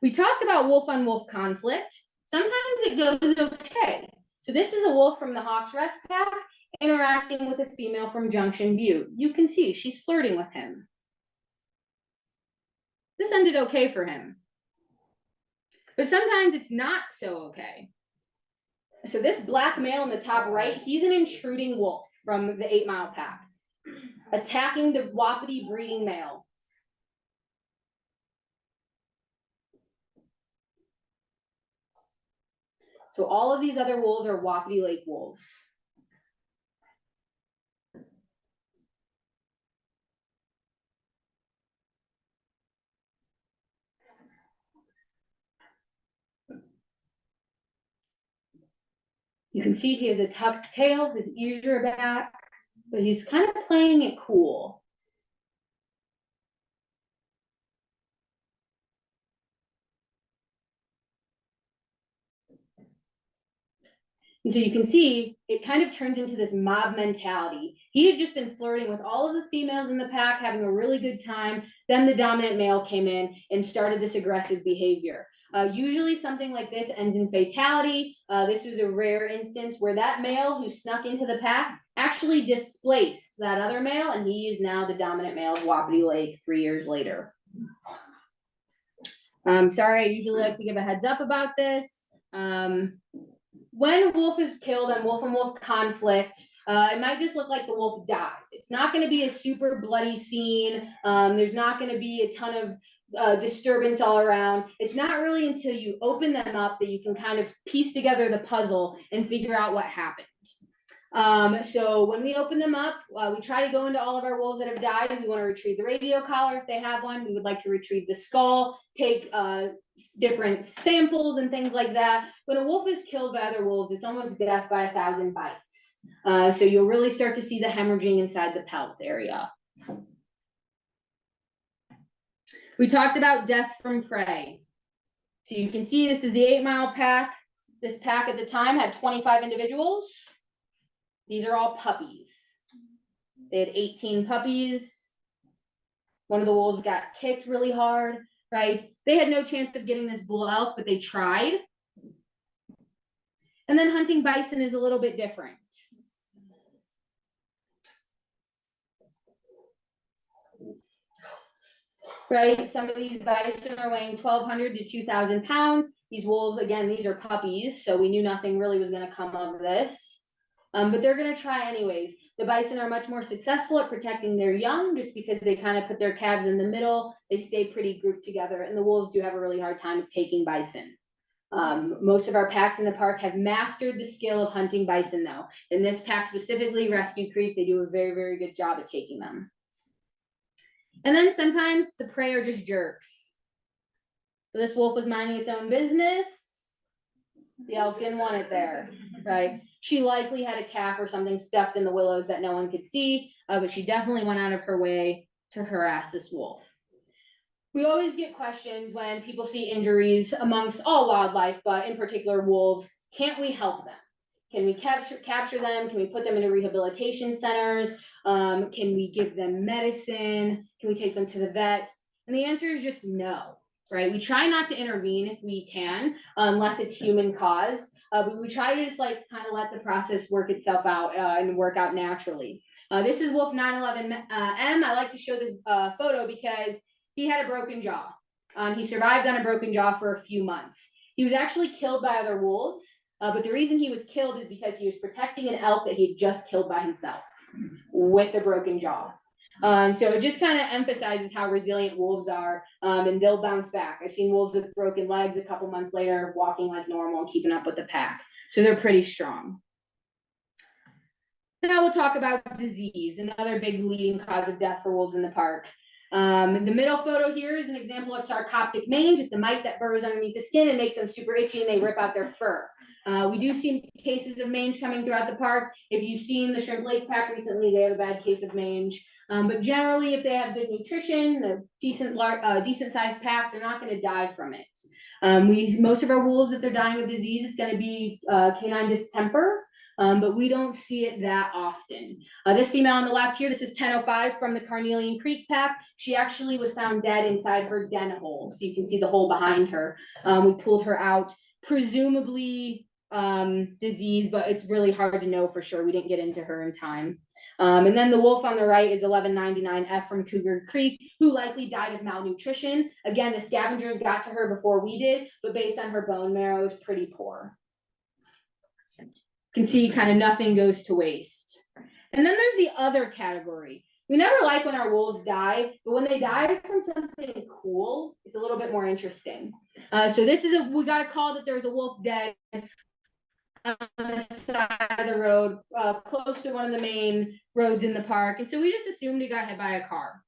We talked about wolf-on-wolf conflict. Sometimes it goes okay. So this is a wolf from the Hawks Rest pack interacting with a female from Junction Butte. You can see she's flirting with him. This ended okay for him. But sometimes it's not so okay. So this black male in the top right, he's an intruding wolf from the 8 Mile pack, attacking the Wapiti breeding male. So all of these other wolves are Wapiti Lake wolves. You can see he has a tucked tail, his ears are back, but he's kind of playing it cool. And so you can see it kind of turns into this mob mentality. He had just been flirting with all of the females in the pack, having a really good time. Then the dominant male came in and started this aggressive behavior. Usually something like this ends in fatality. This was a rare instance where that male who snuck into the pack actually displaced that other male, and he is now the dominant male of Wapiti Lake 3 years later. Sorry, I usually like to give a heads up about this. When a wolf is killed on wolf and wolf conflict, it might just look like the wolf died. It's not going to be a super bloody scene. There's not going to be a ton of disturbance all around. It's not really until you open them up that you can kind of piece together the puzzle and figure out what happened. So when we open them up, we try to go into all of our wolves that have died. We want to retrieve the radio collar if they have one. We would like to retrieve the skull, take different samples and things like that. When a wolf is killed by other wolves, it's almost death by 1,000 bites. So you'll really start to see the hemorrhaging inside the pelt area. We talked about death from prey. So you can see this is the 8 Mile pack. This pack at the time had 25 individuals. These are all puppies. They had 18 puppies. One of the wolves got kicked really hard, right? They had no chance of getting this bull elk, but they tried. And then hunting bison is a little bit different. Right, some of these bison are weighing 1,200 to 2,000 pounds. These wolves, again, these are puppies, so we knew nothing really was going to come of this. But they're going to try anyways. The bison are much more successful at protecting their young just because they kind of put their calves in the middle. They stay pretty grouped together, and the wolves do have a really hard time of taking bison. Most of our packs in the park have mastered the skill of hunting bison, though. In this pack specifically, Rescue Creek, they do a very, very good job at taking them. And then sometimes the prey are just jerks. So this wolf was minding its own business. The elk didn't want it there, right? She likely had a calf or something stuffed in the willows that no one could see, but she definitely went out of her way to harass this wolf. We always get questions when people see injuries amongst all wildlife, but in particular wolves. Can't we help them? Can we capture them? Can we put them into rehabilitation centers? Can we give them medicine? Can we take them to the vet? And the answer is just no, right? We try not to intervene if we can, unless it's human caused. But we try to just like kind of let the process work itself out and work out naturally. This is Wolf 911M. I like to show this photo because he had a broken jaw. He survived on a broken jaw for a few months. He was actually killed by other wolves, but the reason he was killed is because he was protecting an elk that he had just killed by himself with a broken jaw. So it just kind of emphasizes how resilient wolves are, and they'll bounce back. I've seen wolves with broken legs a couple months later, walking like normal and keeping up with the pack. So they're pretty strong. Now we'll talk about disease, another big leading cause of death for wolves in the park. The middle photo here is an example of sarcoptic mange. It's a mite that burrows underneath the skin and makes them super itchy and they rip out their fur. We do see cases of mange coming throughout the park. If you've seen the Shrimp Lake pack recently, they have a bad case of mange. But generally, if they have good nutrition, the decent sized pack, they're not going to die from it. Most of our wolves, if they're dying of disease, it's going to be canine distemper. But we don't see it that often. This female on the left here, this is 1005 from the Carnelian Creek pack. She actually was found dead inside her den hole. So you can see the hole behind her. We pulled her out, presumably disease, but it's really hard to know for sure. We didn't get into her in time. And then the wolf on the right is 1199F from Cougar Creek, who likely died of malnutrition. Again, the scavengers got to her before we did, but based on her bone marrow, it was pretty poor. You can see kind of nothing goes to waste. And then there's the other category. We never like when our wolves die, but when they die from something cool, it's a little bit more interesting. So this is we got a call that there was a wolf dead on the side of the road, close to one of the main roads in the park. And so we just assumed he got hit by a car.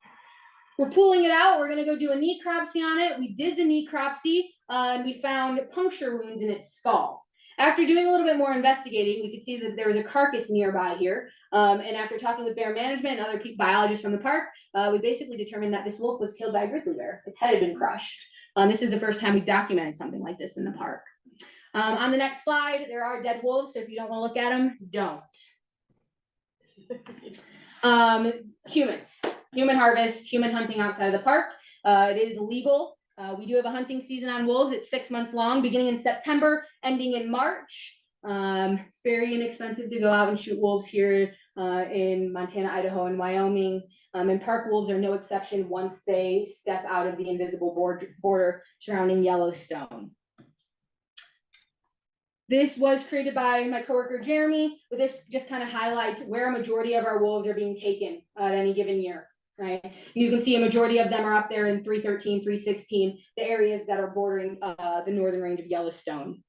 We're pulling it out. We're going to go do a necropsy on it. We did the necropsy, and we found puncture wounds in its skull. After doing a little bit more investigating, we could see that there was a carcass nearby here. And after talking with bear management and other biologists from the park, we basically determined that this wolf was killed by a grizzly bear. Its head had been crushed. This is the first time we've documented something like this in the park. On the next slide, there are dead wolves, so if you don't want to look at them, don't. Humans, human harvest, human hunting outside of the park. It is legal. We do have a hunting season on wolves. It's 6 months long, beginning in September, ending in March. It's very inexpensive to go out and shoot wolves here in Montana, Idaho, and Wyoming. And park wolves are no exception once they step out of the invisible border surrounding Yellowstone. This was created by my coworker Jeremy, but this just kind of highlights where a majority of our wolves are being taken at any given year, right? You can see a majority of them are up there in 313, 316, the areas that are bordering the northern range of Yellowstone.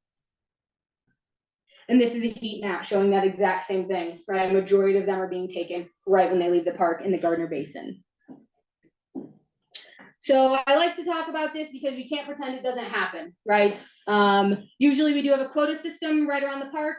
And this is a heat map showing that exact same thing, right? A majority of them are being taken right when they leave the park in the Gardner Basin. So I like to talk about this because we can't pretend it doesn't happen, right? Usually we do have a quota system right around the park.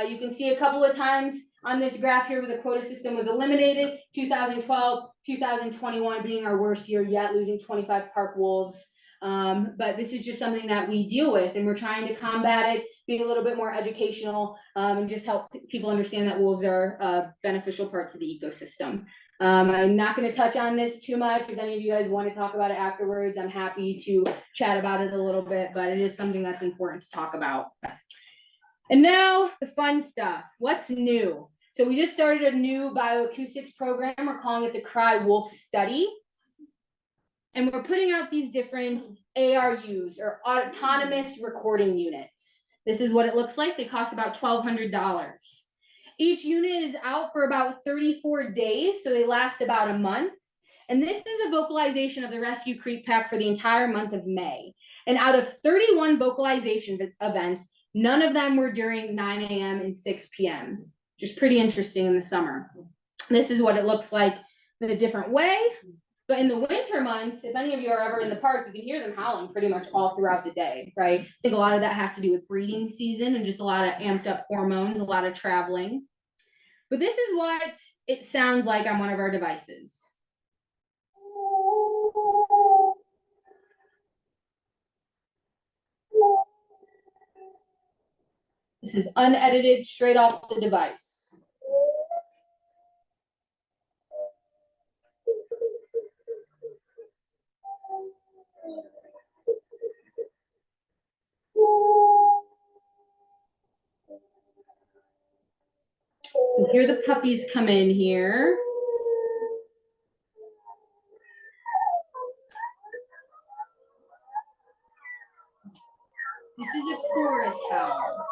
You can see a couple of times on this graph here where the quota system was eliminated, 2012, 2021 being our worst year yet, losing 25 park wolves. But this is just something that we deal with, and we're trying to combat it, be a little bit more educational, and just help people understand that wolves are beneficial parts of the ecosystem. I'm not going to touch on this too much. If any of you guys want to talk about it afterwards, I'm happy to chat about it a little bit, but it is something that's important to talk about. And now the fun stuff. What's new? So we just started a new bioacoustics program. We're calling it the Cry Wolf Study. And we're putting out these different ARUs, or autonomous recording units. This is what it looks like. They cost about $1,200. Each unit is out for about 34 days, so they last about a month. And this is a vocalization of the Rescue Creek Pack for the entire month of May. And out of 31 vocalization events, none of them were during 9 a.m. and 6 p.m., which is pretty interesting in the summer. This is what it looks like in a different way. But in the winter months, if any of you are ever in the park, you can hear them howling pretty much all throughout the day, right? I think a lot of that has to do with breeding season and just a lot of amped up hormones, a lot of traveling. But this is what it sounds like on one of our devices. This is unedited, straight off the device. You hear the puppies come in here. This is a chorus howl.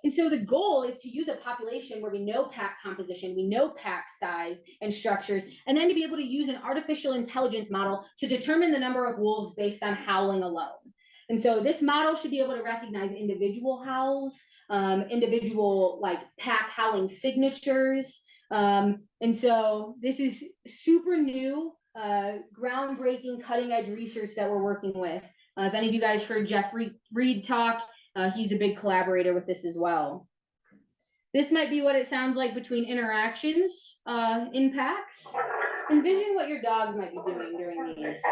And so the goal is to use a population where we know pack composition, we know pack size and structures, and then to be able to use an artificial intelligence model to determine the number of wolves based on howling alone. And so this model should be able to recognize individual howls, individual like pack howling signatures. And so this is super new, groundbreaking, cutting edge research that we're working with. If any of you guys heard Jeff Reed talk, he's a big collaborator with this as well. This might be what it sounds like between interactions in packs. Envision what your dogs might be doing during these.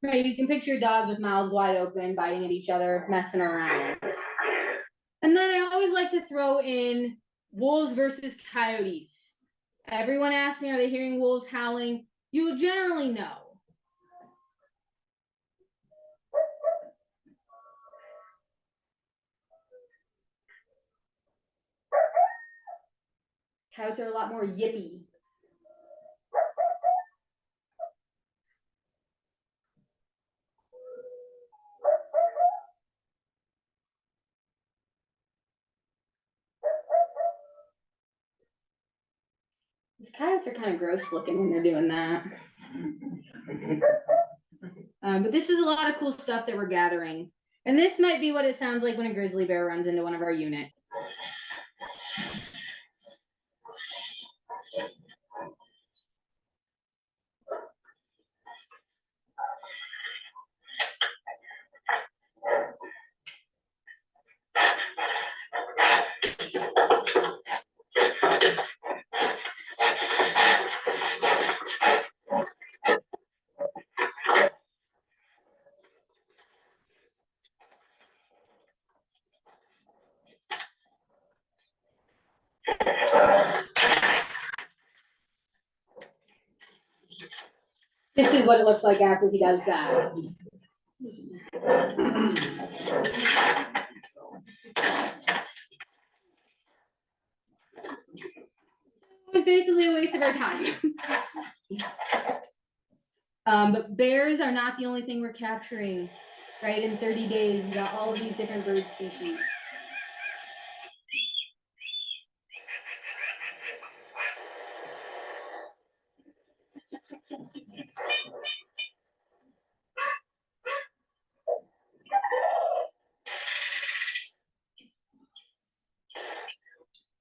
Right, you can picture dogs with mouths wide open, biting at each other, messing around. And then I always like to throw in wolves versus coyotes. Everyone asks me, are they hearing wolves howling? You will generally know. Coyotes are a lot more yippy. This coyotes are kind of gross looking when they're doing that. But this is a lot of cool stuff that we're gathering. And this might be what it sounds like when a grizzly bear runs into one of our units. This is what it looks like after he does that. It was basically a waste of our time. But bears are not the only thing we're capturing, right? In 30 days, we got all of these different bird species.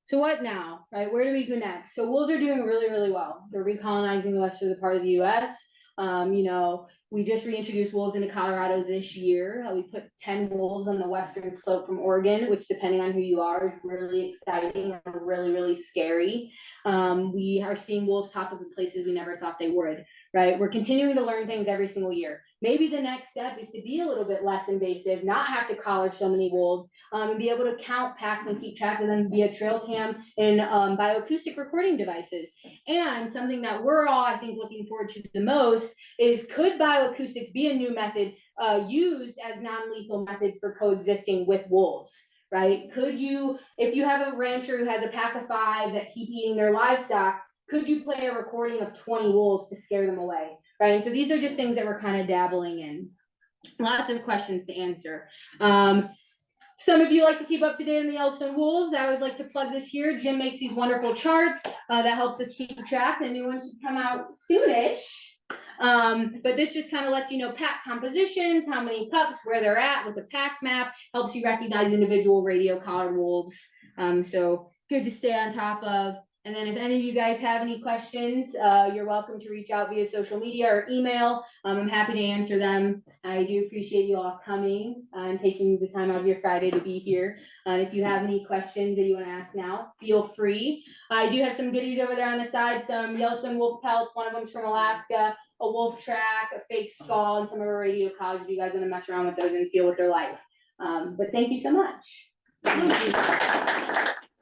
So what now, right? Where do we go next? So wolves are doing really, really well. They're recolonizing the western part of the US. You know, we just reintroduced wolves into Colorado this year. We put 10 wolves on the western slope from Oregon, which depending on who you are, is really exciting and really, really scary. We are seeing wolves pop up in places we never thought they would, right? We're continuing to learn things every single year. Maybe the next step is to be a little bit less invasive, not have to collar so many wolves, and be able to count packs and keep track of them via trail cam and bioacoustic recording devices. And something that we're all, I think, looking forward to the most is, could bioacoustics be a new method used as non-lethal methods for coexisting with wolves? Right? Could you, if you have a rancher who has a pack of 5 that keep eating their livestock, could you play a recording of 20 wolves to scare them away? Right? And so these are just things that we're kind of dabbling in. Lots of questions to answer. Some of you like to keep up to date on the Yellowstone wolves. I always like to plug this here. Jim makes these wonderful charts that helps us keep track. The new one should come out soonish. But this just kind of lets you know pack compositions, how many pups, where they're at with the pack map, helps you recognize individual radio collar wolves. So good to stay on top of. And then if any of you guys have any questions, you're welcome to reach out via social media or email. I'm happy to answer them. I do appreciate you all coming and taking the time out of your Friday to be here. If you have any questions that you want to ask now, feel free. I do have some goodies over there on the side, some Yellowstone wolf pelts. One of them's from Alaska, a wolf track, a fake skull, and some of our radio collars. If you guys want to mess around with those and feel what they're like. But thank you so much.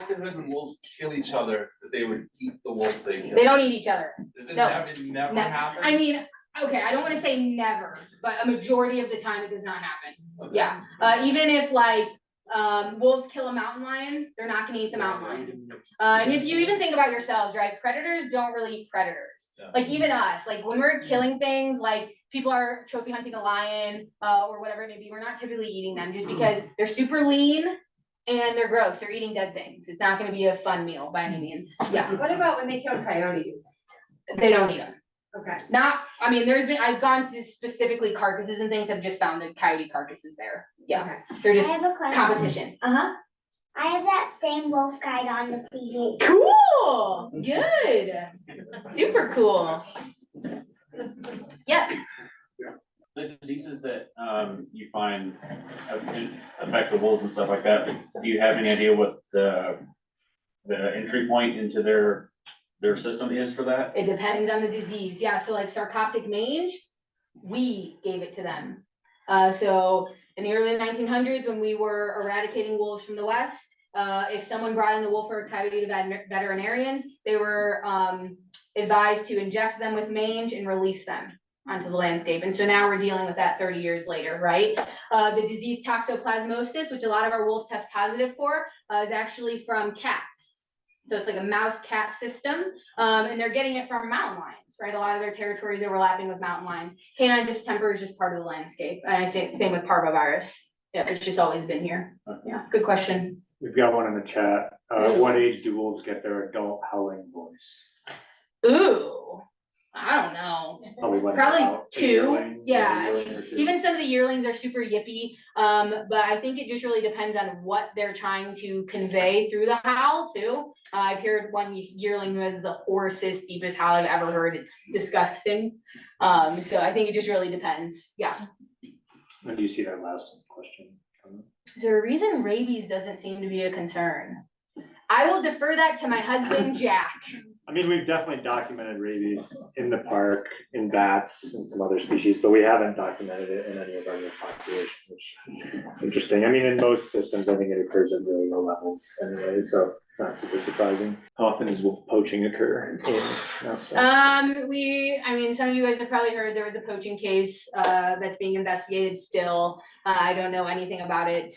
Likelihood when wolves kill each other that they would eat the wolf they kill? They don't eat each other. Does it No. never happen? I mean, okay, I don't want to say never, but a majority of the time it does not happen. Okay. Yeah, even if like wolves kill a mountain lion, they're not going to eat the mountain lion. And if you even think about yourselves, right? Predators don't really eat predators. Yeah. Like even us, like when we're killing things, like people are trophy hunting a lion or whatever it may be, we're not typically eating them just because they're super lean. And they're gross. They're eating dead things. It's not going to be a fun meal by any means. Yeah. What about when they kill coyotes? They don't eat them. Okay. I mean, I've gone to specifically carcasses and things. I've just found the coyote carcasses there. Yeah. Okay. They're I just have a question. competition. I have that same wolf guide on the TV. Cool. Good. Super cool. Yeah. The diseases that you find affect the wolves and stuff like that, do you have any idea what the entry point into their system is for that? It depends on the disease. Yeah. So like sarcoptic mange, we gave it to them. So in the early 1900s, when we were eradicating wolves from the West, if someone brought in the wolf or a coyote to veterinarians, they were advised to inject them with mange and release them onto the landscape. And so now we're dealing with that 30 years later, right? The disease toxoplasmosis, which a lot of our wolves test positive for, is actually from cats. So it's like a mouse cat system. And they're getting it from mountain lions, right? A lot of their territories overlapping with mountain lions. Canine distemper is just part of the landscape. And I say same with parvovirus. Yeah, it's just always been here. Yeah, good question. We've got one in the chat. What age do wolves get their adult howling voice? Ooh, I don't know. Probably two, yeah, I mean, even some of the yearlings are super yippy, but I think it just really depends on what they're trying to convey through the howl too. I've heard one yearling who has the hoarsest, deepest howl I've ever heard, it's disgusting. So I think it just really depends, yeah. When do you see that last question coming? Is there a reason rabies doesn't seem to be a concern? I will defer that to my husband, Jack. I mean, we've definitely documented rabies in the park, in bats and some other species, but we haven't documented it in any of our population, which is interesting. I mean, in most systems, I think it occurs at really low levels anyway, so it's not super surprising. How often does wolf poaching occur outside? I mean, some of you guys have probably heard there was a poaching case, that's being investigated still. I don't know anything about it.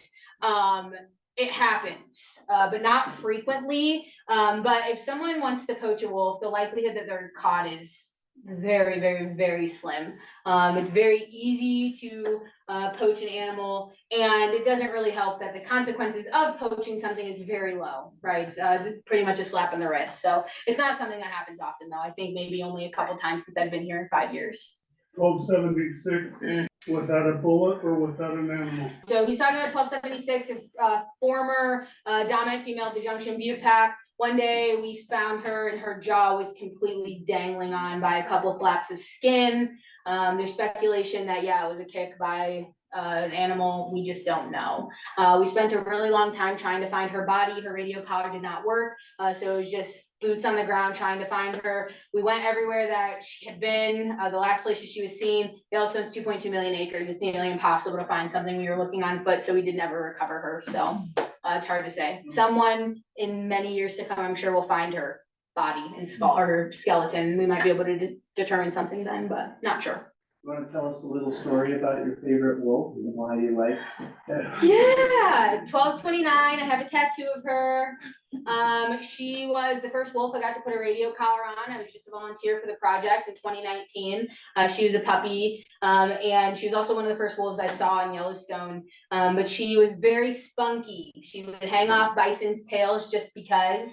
It happens, but not frequently. But if someone wants to poach a wolf, the likelihood that they're caught is very, very, very slim. It's very easy to poach an animal, and it doesn't really help that the consequences of poaching something is very low, right? Pretty much a slap on the wrist. So it's not something that happens often, though. I think maybe only a couple times since I've been here in 5 years. 1276, without a bullet or without an animal? So he's talking about 1276, a former dominant female disjunction butte pack. One day we found her and her jaw was completely dangling on by a couple of flaps of skin. There's speculation that, yeah, it was a kick by an animal. We just don't know. We spent a really long time trying to find her body. Her radio collar did not work. So it was just boots on the ground trying to find her. We went everywhere that she had been. The last place that she was seen, Yellowstone's 2.2 million acres. It's nearly impossible to find something. We were looking on foot, so we did never recover her. So it's hard to say. Someone in many years to come, I'm sure, will find her body and skull or skeleton. We might be able to determine something then, but not sure. You want to tell us a little story about your favorite wolf and why you like that? Yeah, 1229. I have a tattoo of her. She was the first wolf I got to put a radio collar on. I was just a volunteer for the project in 2019. She was a puppy, and she was also one of the first wolves I saw in Yellowstone. But she was very spunky. She would hang off bison's tails just because.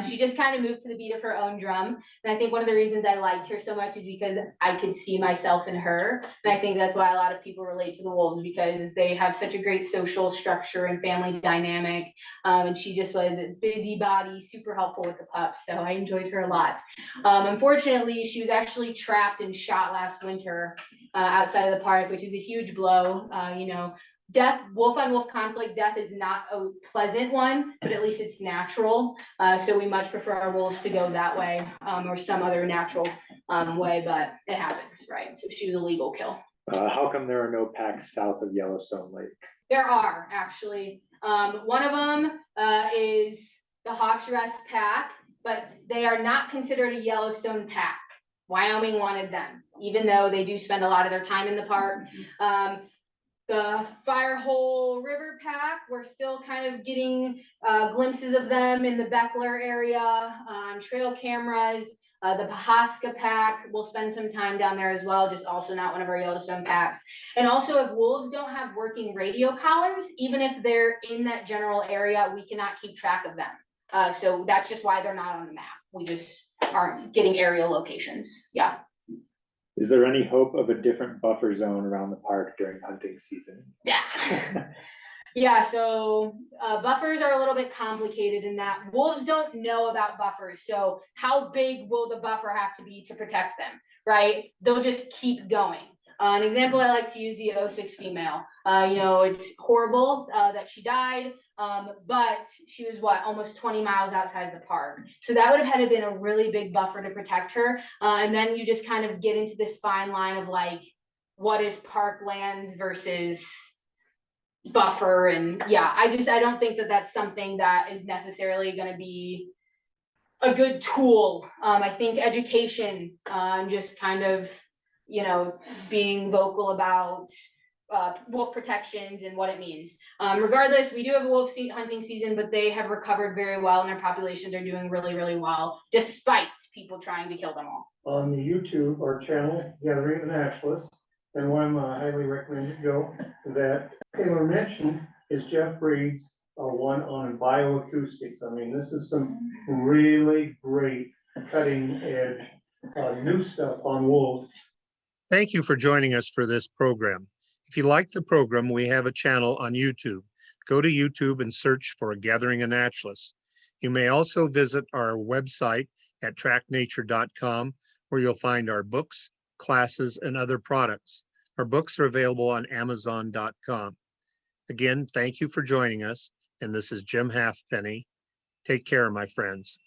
She just kind of moved to the beat of her own drum. And I think one of the reasons I liked her so much is because I could see myself in her. And I think that's why a lot of people relate to the wolves, because they have such a great social structure and family dynamic. And she just was a busybody, super helpful with the pups. So I enjoyed her a lot. Unfortunately, she was actually trapped and shot last winter outside of the park, which is a huge blow. Death, wolf on wolf conflict, death is not a pleasant one, but at least it's natural. So we much prefer our wolves to go that way, or some other natural way, but it happens, right? So she was a legal kill. How come there are no packs south of Yellowstone Lake? There are, actually. One of them is the Hawks Rest pack, but they are not considered a Yellowstone pack. Wyoming wanted them, even though they do spend a lot of their time in the park. The Firehole River pack, we're still kind of getting glimpses of them in the Beckler area on trail cameras. The Pahaska pack, we'll spend some time down there as well, just also not one of our Yellowstone packs. And also, if wolves don't have working radio collars, even if they're in that general area, we cannot keep track of them. So that's just why they're not on the map. We just aren't getting aerial locations. Yeah. Is there any hope of a different buffer zone around the park during hunting season? Yeah. Yeah, so buffers are a little bit complicated in that wolves don't know about buffers. So how big will the buffer have to be to protect them, right? They'll just keep going. An example I like to use, the 06 female. It's horrible that she died, but she was almost 20 miles outside the park. So that would have had to been a really big buffer to protect her. And then you just kind of get into this fine line of like, what is park lands versus buffer? And yeah, I don't think that that's something that is necessarily going to be a good tool. I think education and just kind of being vocal about wolf protections and what it means. Regardless, we do have a wolf hunting season, but they have recovered very well and their populations are doing really, really well, despite people trying to kill them all. On the YouTube, our channel, Gathering the Naturalist, and one I highly recommend you go, that Taylor mentioned is Jeff Reed's one on bioacoustics. I mean, this is some really great cutting edge, new stuff on wolves. Thank you for joining us for this program. If you like the program, we have a channel on YouTube. Go to YouTube and search for Gathering a Naturalist. You may also visit our website at tracknature.com, where you'll find our books, classes, and other products. Our books are available on amazon.com. Again, thank you for joining us, and this is Jim Halfpenny. Take care, my friends.